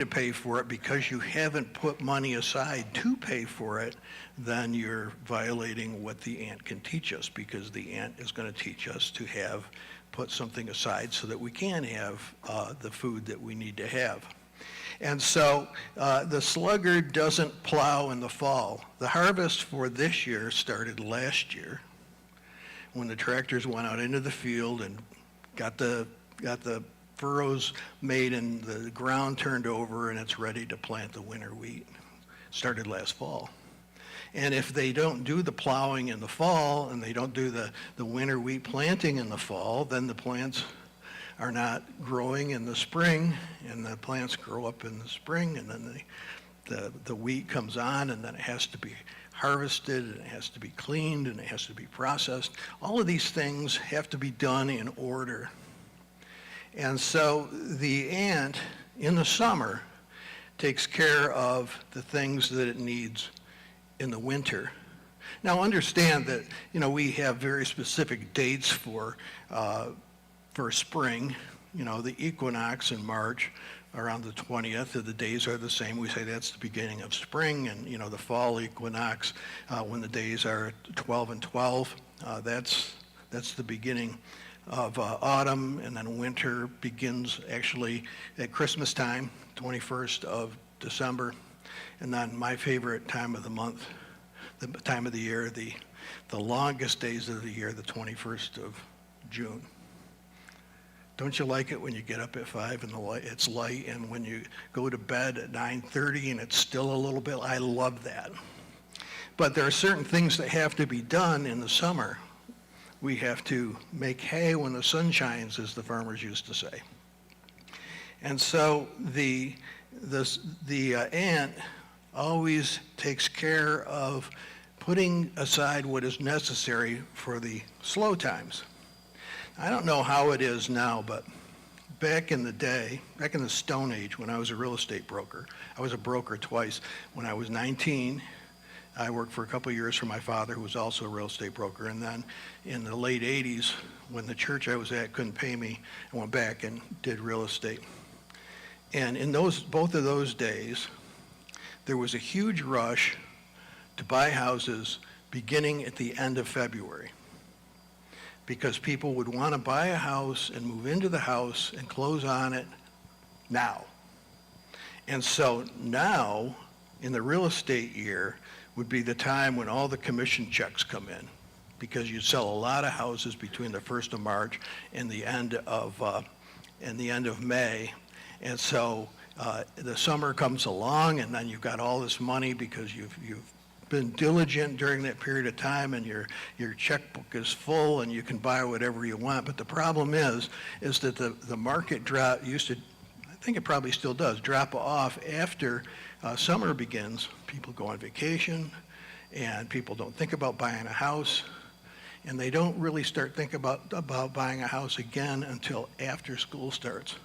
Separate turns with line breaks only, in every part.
to pay for it because you haven't put money aside to pay for it, then you're violating what the ant can teach us, because the ant is going to teach us to put something aside so that we can have the food that we need to have. And so the sluggard doesn't plow in the fall. The harvest for this year started last year when the tractors went out into the field and got the furrows made and the ground turned over and it's ready to plant the winter wheat. Started last fall. And if they don't do the plowing in the fall and they don't do the winter wheat planting in the fall, then the plants are not growing in the spring, and the plants grow up in the spring, and then the wheat comes on, and then it has to be harvested, and it has to be cleaned, and it has to be processed. All of these things have to be done in order. And so the ant in the summer takes care of the things that it needs in the winter. Now understand that, we have very specific dates for spring. The equinox in March around the 20th, the days are the same. We say that's the beginning of spring, and the fall equinox when the days are 12 and 12, that's the beginning of autumn, and then winter begins actually at Christmas time, 21st of December, and then my favorite time of the month, the time of the year, the longest days of the year, the 21st of June. Don't you like it when you get up at 5 and it's light, and when you go to bed at 9:30 and it's still a little bit? I love that. But there are certain things that have to be done in the summer. We have to make hay when the sun shines, as the farmers used to say. And so the ant always takes care of putting aside what is necessary for the slow times. I don't know how it is now, but back in the day, back in the Stone Age, when I was a real estate broker, I was a broker twice. When I was 19, I worked for a couple of years for my father, who was also a real estate broker. And then in the late 80s, when the church I was at couldn't pay me, I went back and did real estate. And in both of those days, there was a huge rush to buy houses beginning at the end of February, because people would want to buy a house and move into the house and close on it now. And so now, in the real estate year, would be the time when all the commission checks come in, because you sell a lot of houses between the 1st of March and the end of May. And so the summer comes along, and then you've got all this money because you've been diligent during that period of time, and your checkbook is full and you can buy whatever you want. But the problem is that the market used to, I think it probably still does, drop off after summer begins. People go on vacation, and people don't think about buying a house, and they don't really start thinking about buying a house again until after school starts.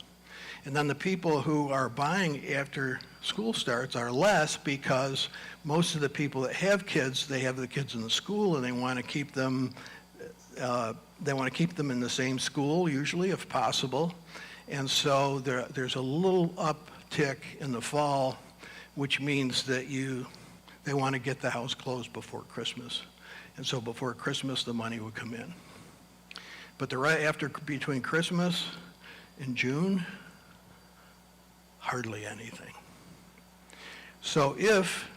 And then the people who are buying after school starts are less, because most of the people that have kids, they have the kids in the school, and they want to keep them in the same school, usually, if possible. And so there's a little uptick in the fall, which means that they want to get the house closed before Christmas. And so before Christmas, the money would come in. But between Christmas and June, hardly anything. So if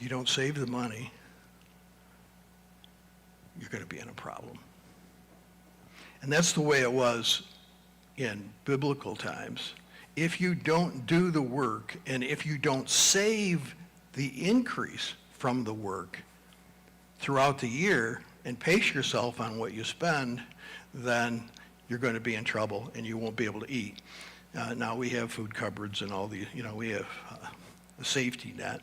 you don't save the money, you're going to be in a problem. And that's the way it was in biblical times. If you don't do the work, and if you don't save the increase from the work throughout the year and pace yourself on what you spend, then you're going to be in trouble and you won't be able to eat. Now we have food cupboards and all we have a safety net,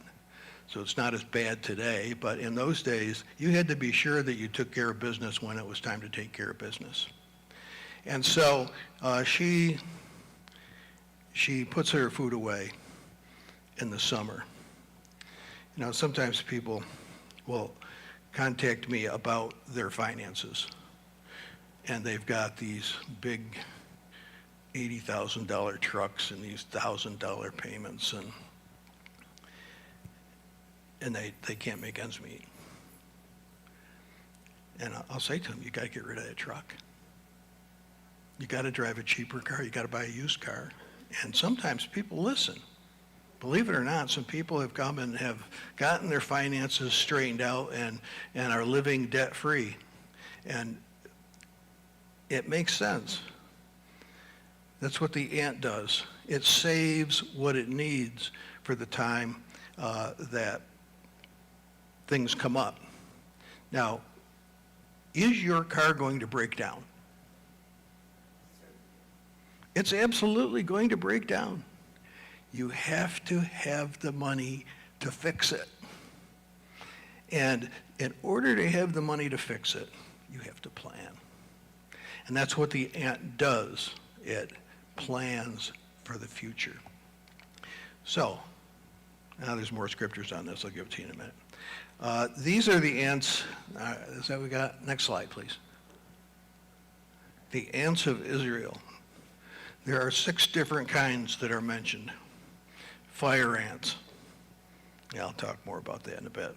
so it's not as bad today. But in those days, you had to be sure that you took care of business when it was time to take care of business. And so she puts her food away in the summer. Sometimes people will contact me about their finances, and they've got these big $80,000 trucks and these $1,000 payments, and they can't make ends meet. And I'll say to them, you got to get rid of that truck. You got to drive a cheaper car. You got to buy a used car. And sometimes people listen. Believe it or not, some people have come and have gotten their finances straightened out and are living debt-free. And it makes sense. That's what the ant does. It saves what it needs for the time that things come up. Now, is your car going to break down? It's absolutely going to break down. You have to have the money to fix it. And in order to have the money to fix it, you have to plan. And that's what the ant does. It plans for the future. So, now there's more scriptures on this. I'll give it to you in a minute. These are the ants. Is that what we got? Next slide, please. The ants of Israel. There are 6 different kinds that are mentioned. Fire ants. Yeah, I'll talk more about that in a bit.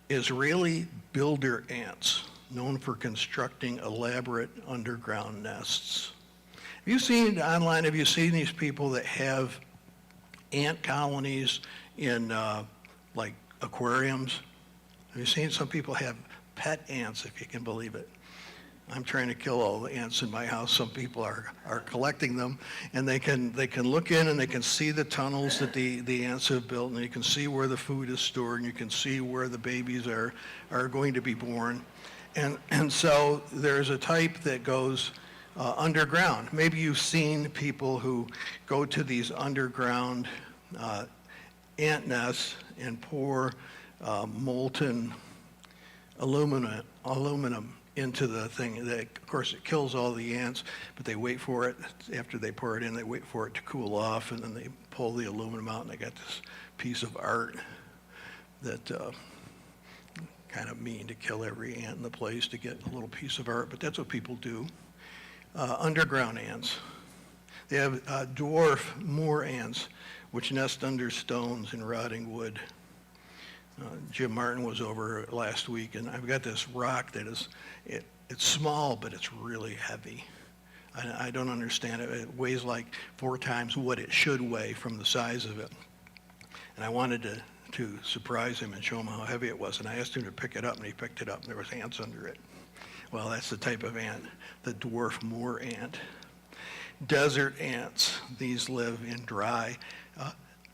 Israeli builder ants, known for constructing elaborate underground nests. Have you seen online, have you seen these people that have ant colonies in like aquariums? Have you seen some people have pet ants, if you can believe it? I'm trying to kill all the ants in my house. Some people are collecting them, and they can look in and they can see the tunnels that the ants have built, and you can see where the food is stored, and you can see where the babies are going to be born. And so there's a type that goes underground. Maybe you've seen people who go to these underground ant nests and pour molten aluminum into the thing. Of course, it kills all the ants, but they wait for it. After they pour it in, they wait for it to cool off, and then they pull the aluminum out, and they got this piece of art that kind of mean to kill every ant in the place to get a little piece of art, but that's what people do. Underground ants. They have dwarf moor ants, which nest under stones and rotting wood. Jim Martin was over last week, and I've got this rock that is, it's small, but it's really heavy. I don't understand it. It weighs like 4 times what it should weigh from the size of it. And I wanted to surprise him and show him how heavy it was, and I asked him to pick it up, and he picked it up, and there was ants under it. Well, that's the type of ant, the dwarf moor ant. Desert ants, these live in dry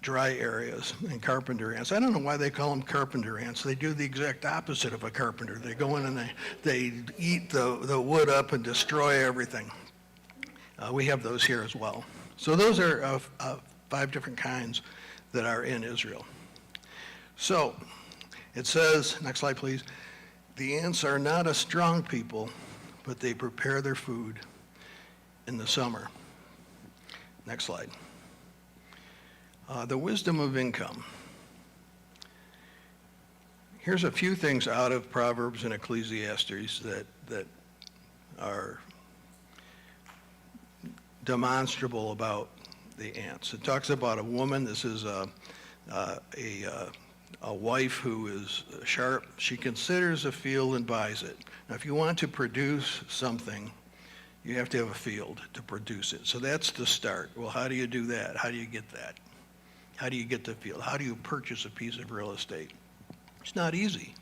areas, and carpenter ants. I don't know why they call them carpenter ants. They do the exact opposite of a carpenter. They go in and they eat the wood up and destroy everything. We have those here as well. So those are 5 different kinds that are in Israel. So it says, next slide please, the ants are not a strong people, but they prepare their food in the summer. Next slide. The wisdom of income. Here's a few things out of Proverbs and Ecclesiastes that are demonstrable about the ants. It talks about a woman. This is a wife who is sharp. She considers a field and buys it. Now, if you want to produce something, you have to have a field to produce it. So that's the start. Well, how do you do that? How do you get that? How do you get the field? How do you purchase a piece of real estate? It's not easy.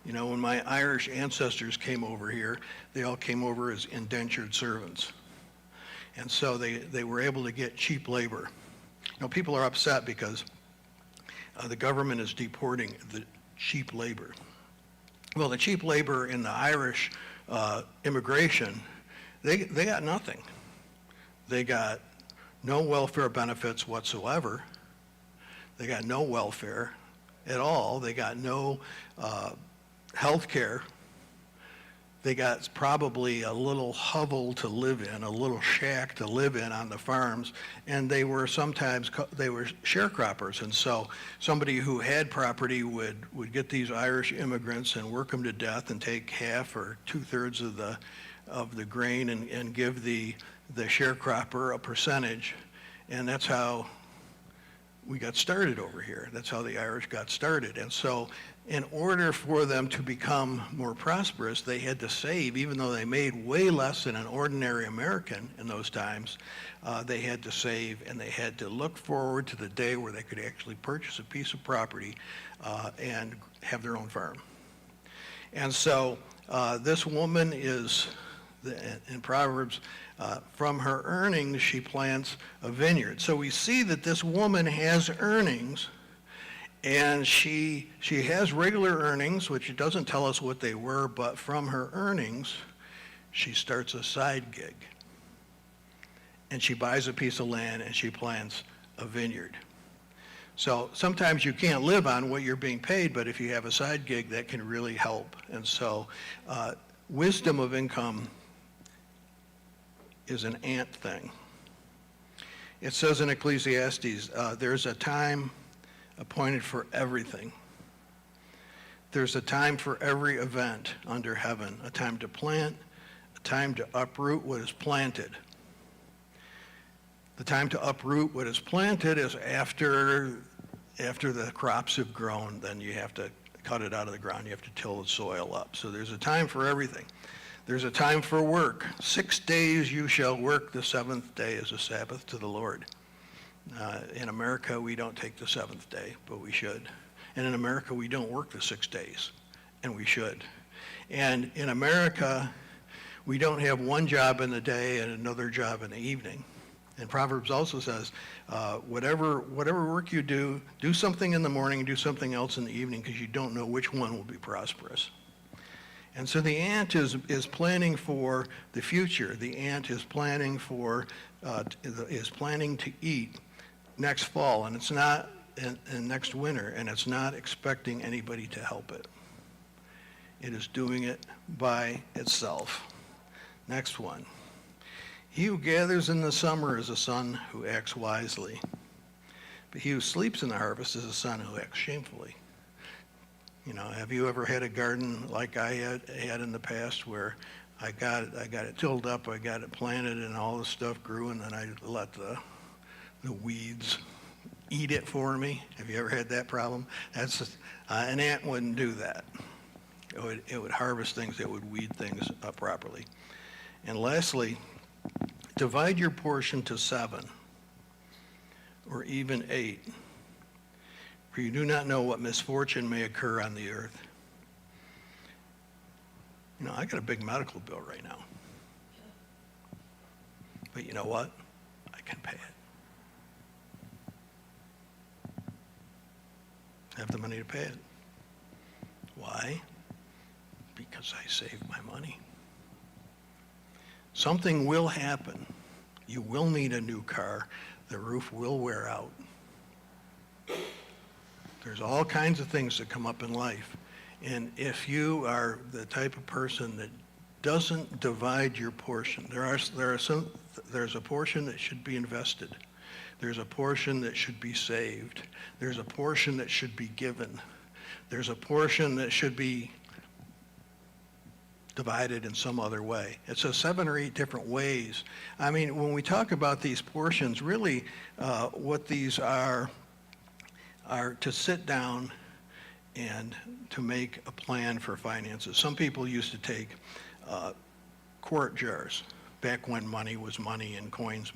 You know, when my Irish ancestors came over here, they all came over as indentured servants. And so they were able to get cheap labor. You know, people are upset because the government is deporting the cheap labor. Well, the cheap labor in the Irish immigration, they got nothing. They got no welfare benefits whatsoever. They got no welfare at all. They got no health care. They got probably a little hovel to live in, a little shack to live in on the farms, and they were sharecroppers. And so somebody who had property would get these Irish immigrants and work them to death and take half or 2/3 of of the grain and give the sharecropper a percentage. And that's how we got started over here. That's how the Irish got started. And so in order for them to become more prosperous, they had to save, even though they made way less than an ordinary American in those times. They had to save, and they had to look forward to the day where they could actually purchase a piece of property and have their own farm. And so this woman is, in Proverbs, from her earnings, she plants a vineyard. So we see that this woman has earnings, and she has regular earnings, which it doesn't tell us what they were, but from her earnings, she starts a side gig. And she buys a piece of land, and she plants a vineyard. So sometimes you can't live on what you're being paid, but if you have a side gig, that can really help. And so wisdom of income is an ant thing. It says in Ecclesiastes, there's a time appointed for everything. There's a time for every event under heaven, a time to plant, a time to uproot what is planted. The time to uproot what is planted is after the crops have grown, then you have to cut it out of the ground. You have to till the soil up. So there's a time for everything. There's a time for work. 6 days you shall work, the seventh day is a Sabbath to the Lord. In America, we don't take the seventh day, but we should. And in America, we don't work the 6 days, and we should. And in America, we don't have one job in the day and another job in the evening. And Proverbs also says, whatever work you do something in the morning, do something else in the evening, because you don't know which one will be prosperous. And so the ant is planning for the future. The ant is planning to eat next fall, and it's not in next winter, and it's not expecting anybody to help it. It is doing it by itself. Next one. He who gathers in the summer is a son who acts wisely, but he who sleeps in the harvest is a son who acts shamefully. You know, have you ever had a garden like I had in the past, where I got it tilled up, I got it planted, and all the stuff grew, and then I let the weeds eat it for me? Have you ever had that problem? That's just, an ant wouldn't do that. It would harvest things, it would weed things up properly. And lastly, divide your portion to 7 or even 8. For you do not know what misfortune may occur on the earth. You know, I got a big medical bill right now. But you know what? I can pay it. I have the money to pay it. Why? Because I saved my money. Something will happen. You will need a new car. The roof will wear out. There's all kinds of things that come up in life. And if you are the type of person that doesn't divide your portion, there's a portion that should be invested. There's a portion that should be saved. There's a portion that should be given. There's a portion that should be divided in some other way. It says 7 or 8 different ways. I mean, when we talk about these portions, really what these are to sit down and to make a plan for finances. Some people used to take quart jars back when money was money and coins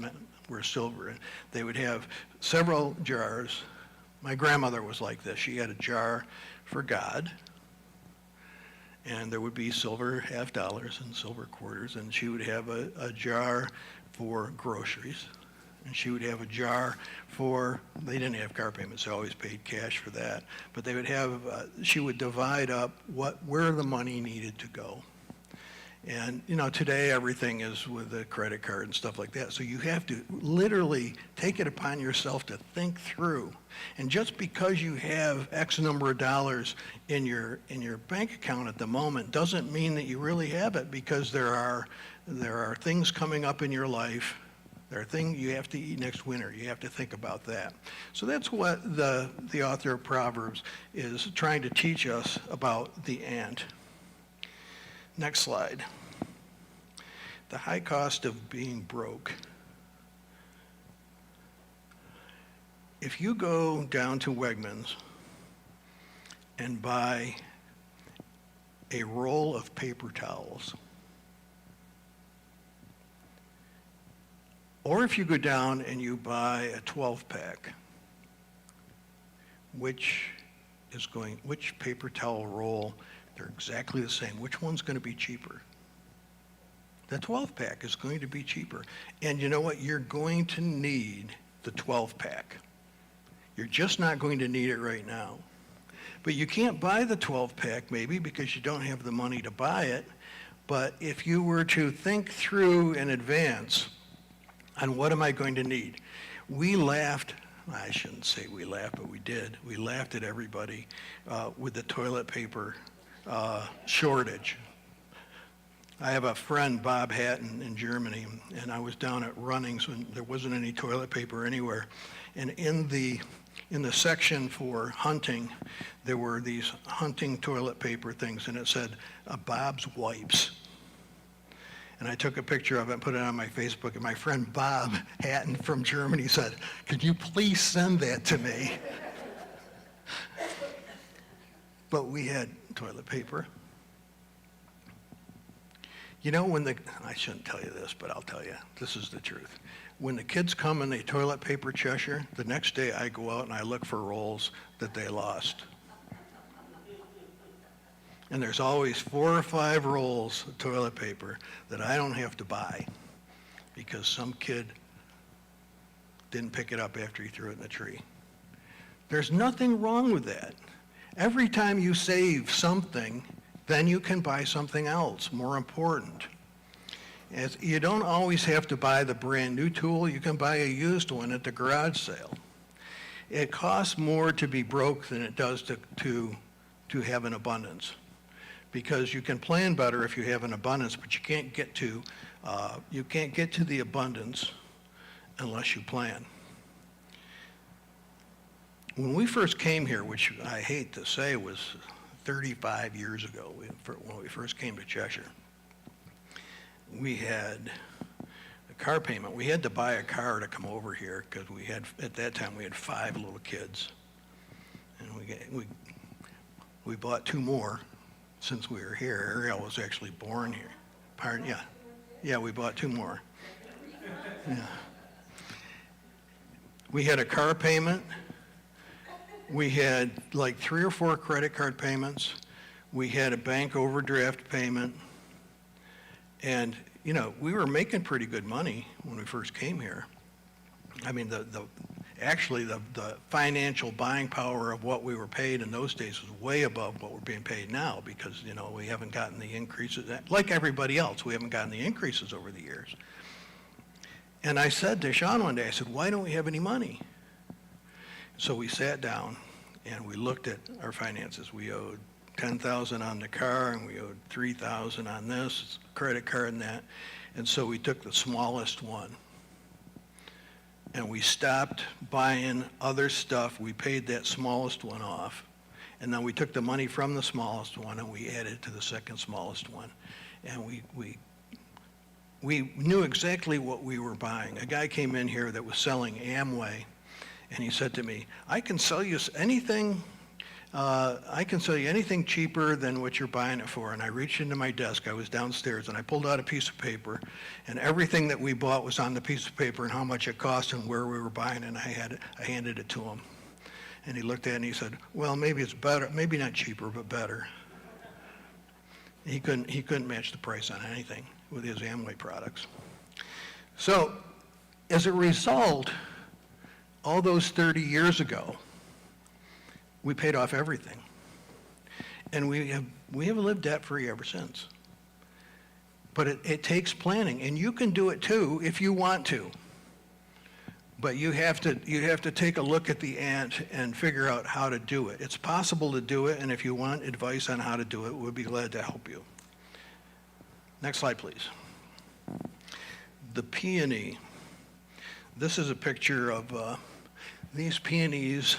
were silver. And they would have several jars. My grandmother was like this. She had a jar for God, and there would be silver half dollars and silver quarters, and she would have a jar for groceries, and she would have a jar for, they didn't have car payments, they always paid cash for that, but they would have, she would divide up where the money needed to go. And, you know, today everything is with a credit card and stuff like that. So you have to literally take it upon yourself to think through. And just because you have X number of dollars in your bank account at the moment doesn't mean that you really have it, because there are things coming up in your life. There are things you have to eat next winter. You have to think about that. So that's what the author of Proverbs is trying to teach us about the ant. Next slide. The high cost of being broke. If you go down to Wegmans and buy a roll of paper towels, or if you go down and you buy a 12-pack, which paper towel roll, they're exactly the same. Which one's going to be cheaper? The 12-pack is going to be cheaper. And you know what? You're going to need the 12-pack. You're just not going to need it right now. But you can't buy the 12-pack maybe because you don't have the money to buy it. But if you were to think through in advance on what am I going to need, we laughed. I shouldn't say we laughed, but we did. We laughed at everybody with the toilet paper shortage. I have a friend, Bob Hatton, in Germany, and I was down at Runnings when there wasn't any toilet paper anywhere. And in the section for hunting, there were these hunting toilet paper things, and it said, Bob's Wipes. And I took a picture of it and put it on my Facebook, and my friend Bob Hatton from Germany said, could you please send that to me? But we had toilet paper. You know, I shouldn't tell you this, but I'll tell you, this is the truth. When the kids come and they toilet paper Cheshire, the next day I go out and I look for rolls that they lost. And there's always 4 or 5 rolls of toilet paper that I don't have to buy because some kid didn't pick it up after he threw it in the tree. There's nothing wrong with that. Every time you save something, then you can buy something else more important. You don't always have to buy the brand new tool. You can buy a used one at the garage sale. It costs more to be broke than it does to have an abundance, because you can plan better if you have an abundance, but you can't get to the abundance unless you plan. When we first came here, which I hate to say was 35 years ago, when we first came to Cheshire, we had a car payment. We had to buy a car to come over here because at that time we had 5 little kids, and we bought 2 more since we were here. Ariel was actually born here. Pardon? Yeah, we bought 2 more. Yeah. We had a car payment. We had like 3 or 4 credit card payments. We had a bank overdraft payment. And, you know, we were making pretty good money when we first came here. I mean, the financial buying power of what we were paid in those days was way above what we're being paid now because, you know, we haven't gotten the increases. Like everybody else, we haven't gotten the increases over the years. And I said to Sean one day, I said, why don't we have any money? So we sat down and we looked at our finances. We owed $10,000 on the car and we owed $3,000 on this credit card and that. And so we took the smallest one and we stopped buying other stuff. We paid that smallest one off. And then we took the money from the smallest one and we added to the second smallest one. And we knew exactly what we were buying. A guy came in here that was selling Amway. And he said to me, I can sell you anything cheaper than what you're buying it for. And I reached into my desk, I was downstairs, and I pulled out a piece of paper, and everything that we bought was on the piece of paper and how much it cost and where we were buying it, and I handed it to him. And he looked at it and he said, well, maybe it's better, maybe not cheaper, but better. He couldn't match the price on anything with his Amway products. So, as a result, all those 30 years ago, we paid off everything. And we have lived debt-free ever since. But it takes planning, and you can do it too if you want to. But you have to take a look at the ant and figure out how to do it. It's possible to do it, and if you want advice on how to do it, we'll be glad to help you. Next slide, please. The peony. This is a picture of these peonies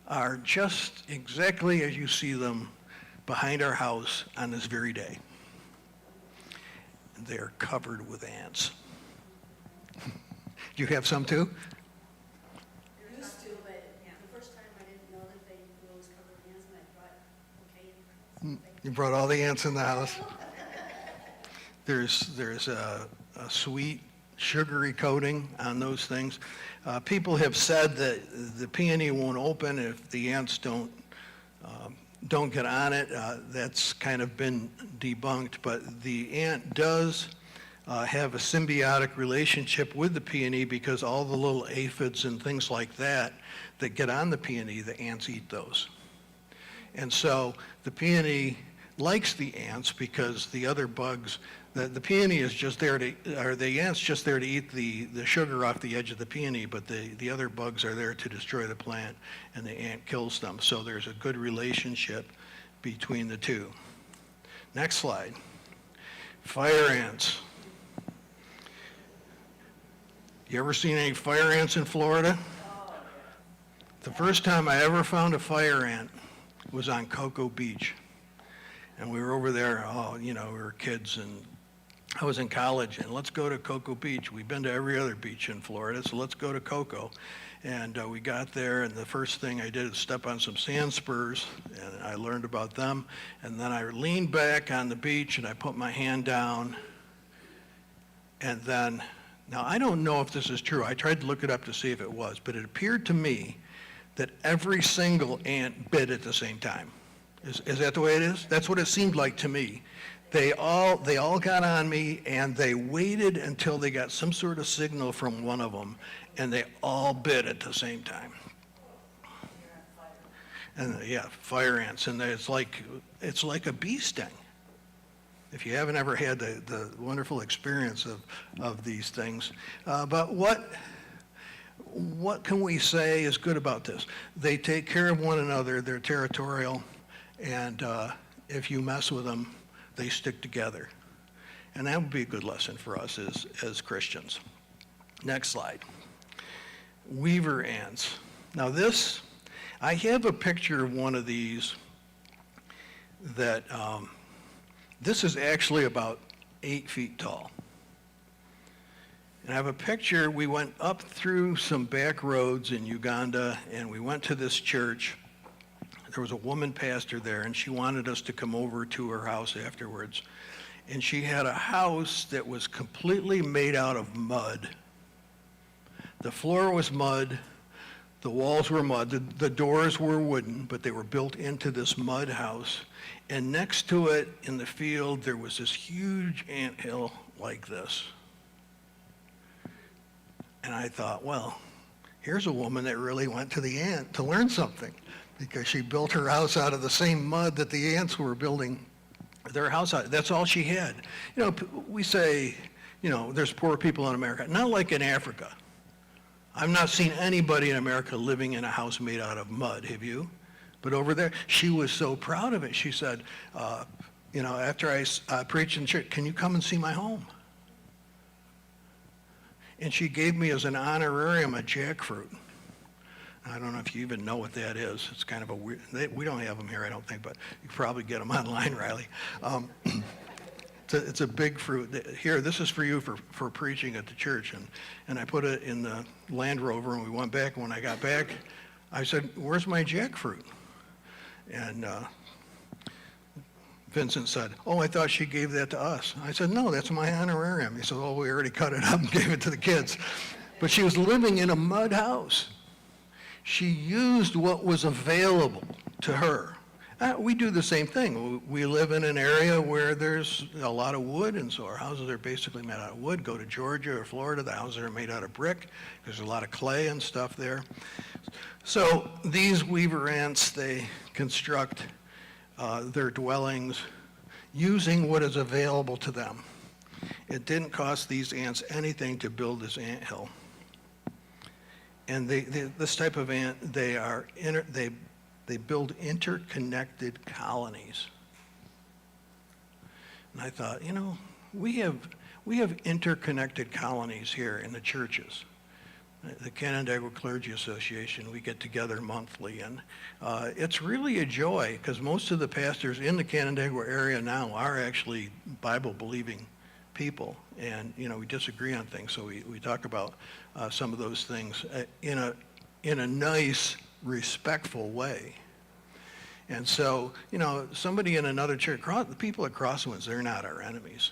are just exactly as you see them behind our house on this very day. they're covered with ants. Do you have some too?
Used to, but the first time I didn't know that they were always covered in ants, and I thought, okay.
You brought all the ants in the house. There's a sweet, sugary coating on those things. People have said that the peony won't open if the ants don't get on it. That's kind of been debunked, but the ant does have a symbiotic relationship with the peony because all the little aphids and things like that get on the peony, the ants eat those. And so the peony likes the ants because the other bugs, the peony is just there to, or the ant's just there to eat the sugar off the edge of the peony, but the other bugs are there to destroy the plant, and the ant kills them. So there's a good relationship between the two. Next slide. Fire ants. You ever seen any fire ants in Florida? The first time I ever found a fire ant was on Cocoa Beach. And we were over there, we were kids, and I was in college, and let's go to Cocoa Beach. We've been to every other beach in Florida, so let's go to Cocoa. And we got there, and the first thing I did is step on some sand spurs, and I learned about them. And then I leaned back on the beach, and I put my hand down. And then, now I don't know if this is true. I tried to look it up to see if it was, but it appeared to me that every single ant bit at the same time. Is that the way it is? That's what it seemed like to me. They all got on me, and they waited until they got some sort of signal from one of them, and they all bit at the same time. And fire ants, and it's like a bee sting. If you haven't ever had the wonderful experience of these things, but what can we say is good about this? They take care of one another. They're territorial. And if you mess with them, they stick together. And that would be a good lesson for us as Christians. Next slide. Weaver ants. Now I have a picture of one of these that, this is actually about 8 feet tall. And I have a picture, we went up through some back roads in Uganda, and we went to this church. There was a woman pastor there, and she wanted us to come over to her house afterwards. And she had a house that was completely made out of mud. The floor was mud, the walls were mud, the doors were wooden, but they were built into this mud house. And next to it in the field, there was this huge anthill like this. And I thought, well, here's a woman that really went to the ant to learn something, because she built her house out of the same mud that the ants were building their house out. That's all she had. We say, there's poor people in America. Not like in Africa. I've not seen anybody in America living in a house made out of mud, have you? But over there, she was so proud of it. She said, after I preached in church, can you come and see my home? And she gave me as an honorarium a jackfruit. I don't know if you even know what that is. It's kind of a weird, we don't have them here, I don't think, but you can probably get them online, Riley. It's a big fruit. Here, this is for you for preaching at the church. And I put it in the Land Rover, and we went back. And when I got back, I said, where's my jackfruit? And Vincent said, I thought she gave that to us. I said, no, that's my honorarium. He said, we already cut it up and gave it to the kids. But she was living in a mud house. She used what was available to her. We do the same thing. We live in an area where there's a lot of wood, and so our houses are basically made out of wood. Go to Georgia or Florida, the houses are made out of brick. There's a lot of clay and stuff there. So these weaver ants, they construct their dwellings using what is available to them. It didn't cost these ants anything to build this anthill. And this type of ant, they build interconnected colonies. And I thought, we have interconnected colonies here in the churches. The Canandaigua Clergy Association, we get together monthly, and it's really a joy, because most of the pastors in the Canandaigua area now are actually Bible-believing people, and, we disagree on things, so we talk about some of those things in a nice, respectful way. And so, somebody in another church, the people at Crosswinds, they're not our enemies.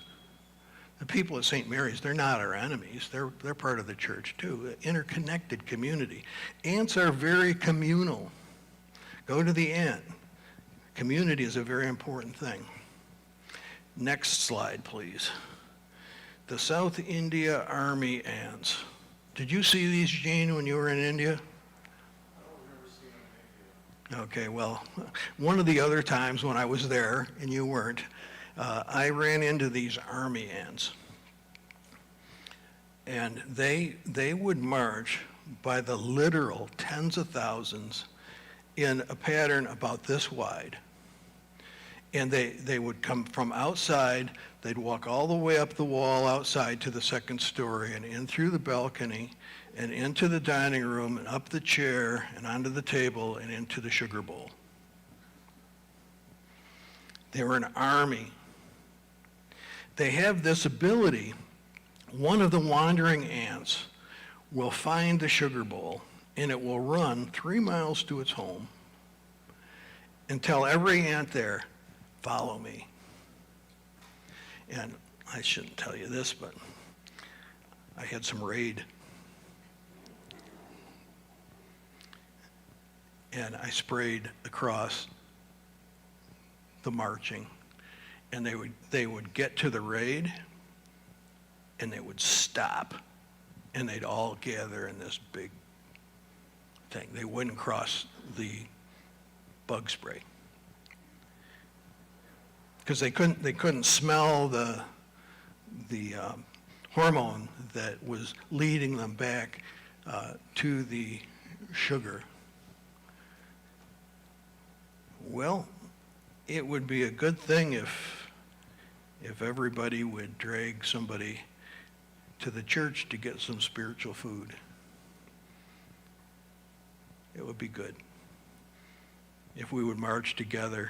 The people at St. Mary's, they're not our enemies. They're part of the church too, interconnected community. Ants are very communal. Go to the ant. Community is a very important thing. Next slide, please. The South India Army ants. Did you see these, Gene, when you were in India? Okay, well, one of the other times when I was there and you weren't, I ran into these army ants. And they would march by the literal tens of thousands in a pattern about this wide. And they would come from outside, they'd walk all the way up the wall outside to the second story and in through the balcony and into the dining room and up the chair and onto the table and into the sugar bowl. They were an army. They have this ability. One of the wandering ants will find the sugar bowl and it will run 3 miles to its home and tell every ant there, "Follow me." And I shouldn't tell you this, but I had some raid. And I sprayed across the marching. And they would get to the raid and they would stop and they'd all gather in this big thing. They wouldn't cross the bug spray because they couldn't smell the hormone that was leading them back to the sugar. Well, it would be a good thing if everybody would drag somebody to the church to get some spiritual food. It would be good if we would march together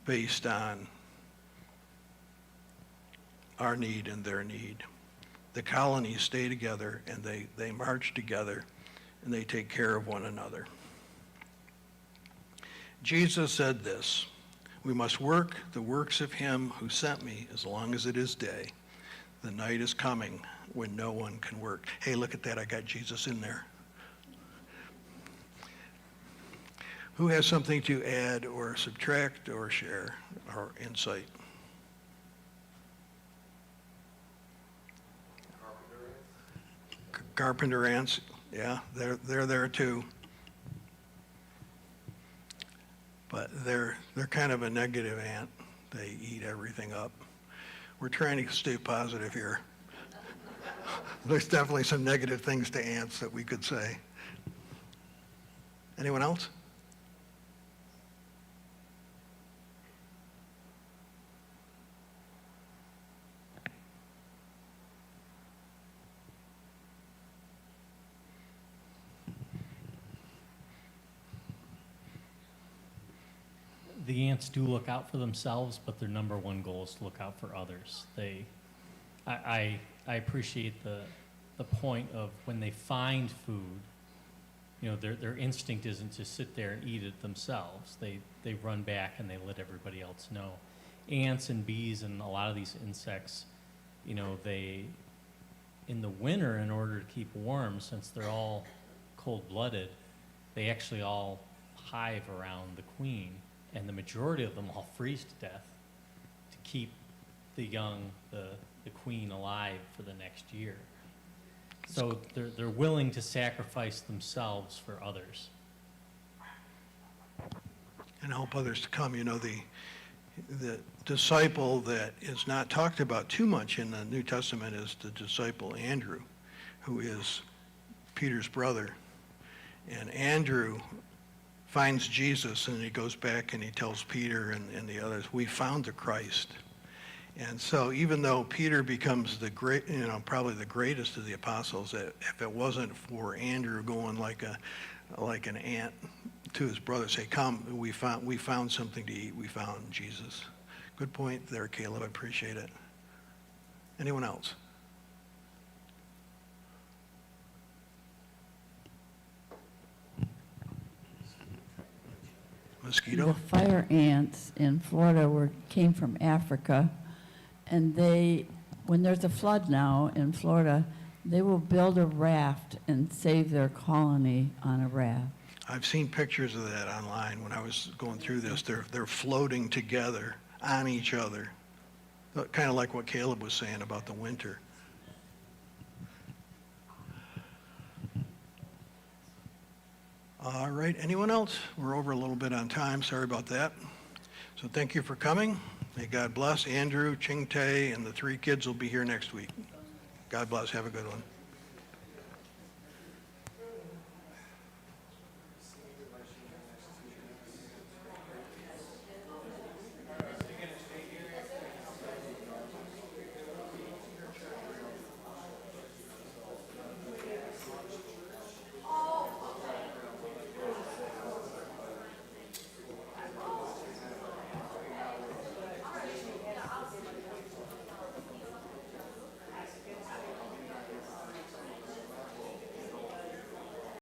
based on our need and their need. The colonies stay together and they march together and they take care of one another. Jesus said this, "We must work the works of him who sent me as long as it is day. The night is coming when no one can work." Hey, look at that. I got Jesus in there. Who has something to add or subtract or share or insight? Carpenter ants. Yeah, they're there too. But they're kind of a negative ant. They eat everything up. We're trying to stay positive here. There's definitely some negative things to ants that we could say. Anyone else?
The ants do look out for themselves, but their number one goal is to look out for others. I appreciate the point of when they find food, their instinct isn't to sit there and eat it themselves. They run back and they let everybody else know. Ants and bees and a lot of these insects, they, in the winter, in order to keep warm, since they're all cold-blooded, they actually all hive around the queen. And the majority of them all freeze to death to keep the young, the queen alive for the next year. So they're willing to sacrifice themselves for others.
And help others to come. The disciple that is not talked about too much in the New Testament is the disciple Andrew, who is Peter's brother. And Andrew finds Jesus and he goes back and he tells Peter and the others, "We found the Christ." And so even though Peter becomes the great, probably the greatest of the apostles, if it wasn't for Andrew going like an ant to his brother, say, "Come, we found something to eat. We found Jesus." Good point there, Caleb. I appreciate it. Anyone else? Mosquito?
The fire ants in Florida came from Africa, and when there's a flood now in Florida, they will build a raft and save their colony on a raft.
I've seen pictures of that online when I was going through this. They're floating together on each other, kind of like what Caleb was saying about the winter. All right, anyone else? We're over a little bit on time, sorry about that. So thank you for coming. May God bless. Andrew, Ching Tae, and the 3 kids will be here next week. God bless, have a good one.